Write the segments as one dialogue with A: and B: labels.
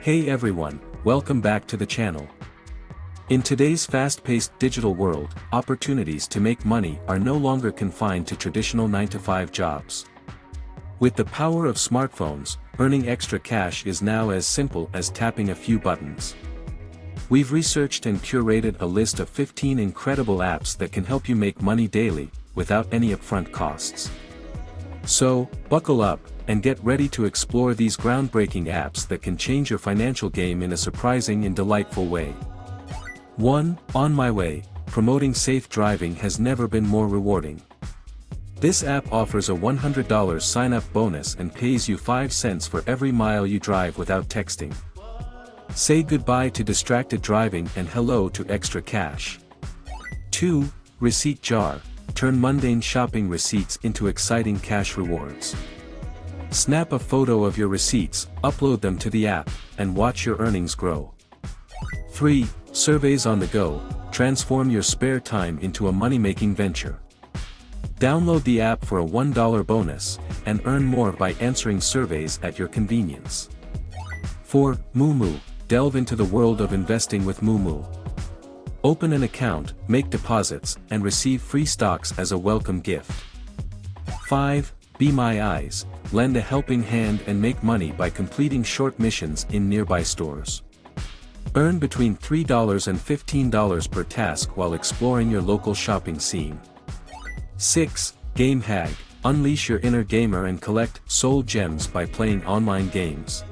A: Hey everyone, welcome back to the channel. In today's fast-paced digital world, opportunities to make money are no longer confined to traditional 9-to-5 jobs. With the power of smartphones, earning extra cash is now as simple as tapping a few buttons. We've researched and curated a list of 15 incredible apps that can help you make money daily, without any upfront costs. So, buckle up, and get ready to explore these groundbreaking apps that can change your financial game in a surprising and delightful way. 1. On My Way, promoting safe driving has never been more rewarding. This app offers a $100 sign-up bonus and pays you 5 cents for every mile you drive without texting. Say goodbye to distracted driving and hello to extra cash. 2. Receipt Jar, turn mundane shopping receipts into exciting cash rewards. Snap a photo of your receipts, upload them to the app, and watch your earnings grow. 3. Surveys on the Go, transform your spare time into a money-making venture. Download the app for a $1 bonus, and earn more by answering surveys at your convenience. 4. Moomoo, delve into the world of investing with Moomoo. Open an account, make deposits, and receive free stocks as a welcome gift. 5. BeMy Eyes, lend a helping hand and make money by completing short missions in nearby stores. Earn between $3 and $15 per task while exploring your local shopping scene. 6. Game Hag, unleash your inner gamer and collect soul gems by playing online games.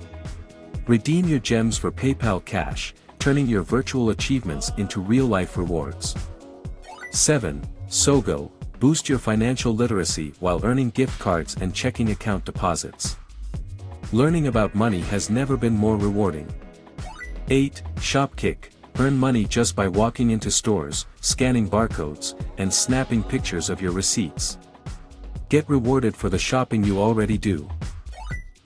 A: Redeem your gems for PayPal cash, turning your virtual achievements into real-life rewards. 7. Sogo, boost your financial literacy while earning gift cards and checking account deposits. Learning about money has never been more rewarding. 8. Shopkick, earn money just by walking into stores, scanning barcodes, and snapping pictures of your receipts. Get rewarded for the shopping you already do.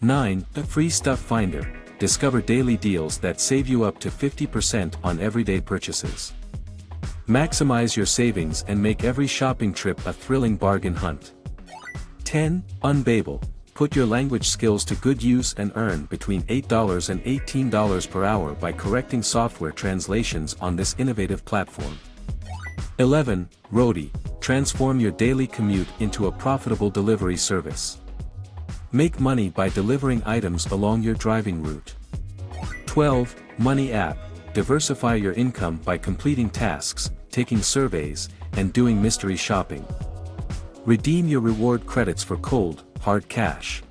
A: 9. Free Stuff Finder, discover daily deals that save you up to 50% on everyday purchases. Maximize your savings and make every shopping trip a thrilling bargain hunt. 10. Unbabel, put your language skills to good use and earn between $8 and $18 per hour by correcting software translations on this innovative platform. 11. Roadie, transform your daily commute into a profitable delivery service. Make money by delivering items along your driving route. 12. Money App, diversify your income by completing tasks, taking surveys, and doing mystery shopping. Redeem your reward credits for cold, hard cash.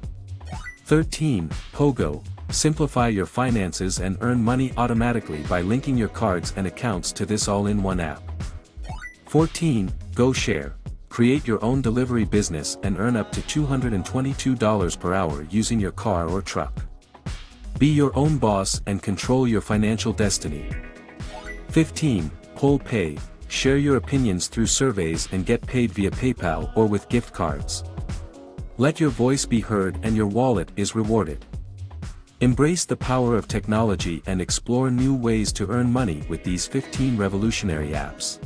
A: 13. Pogo, simplify your finances and earn money automatically by linking your cards and accounts to this all-in-one app. 14. Go Share, create your own delivery business and earn up to $222 per hour using your car or truck. Be your own boss and control your financial destiny. 15. Poll Pay, share your opinions through surveys and get paid via PayPal or with gift cards. Let your voice be heard and your wallet is rewarded. Embrace the power of technology and explore new ways to earn money with these 15 revolutionary apps.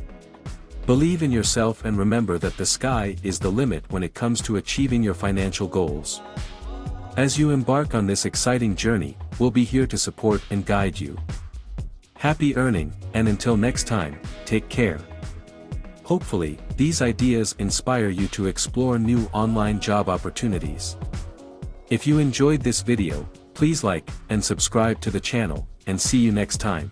A: Believe in yourself and remember that the sky is the limit when it comes to achieving your financial goals. As you embark on this exciting journey, we'll be here to support and guide you. Happy earning, and until next time, take care. Hopefully, these ideas inspire you to explore new online job opportunities. If you enjoyed this video, please like and subscribe to the channel, and see you next time.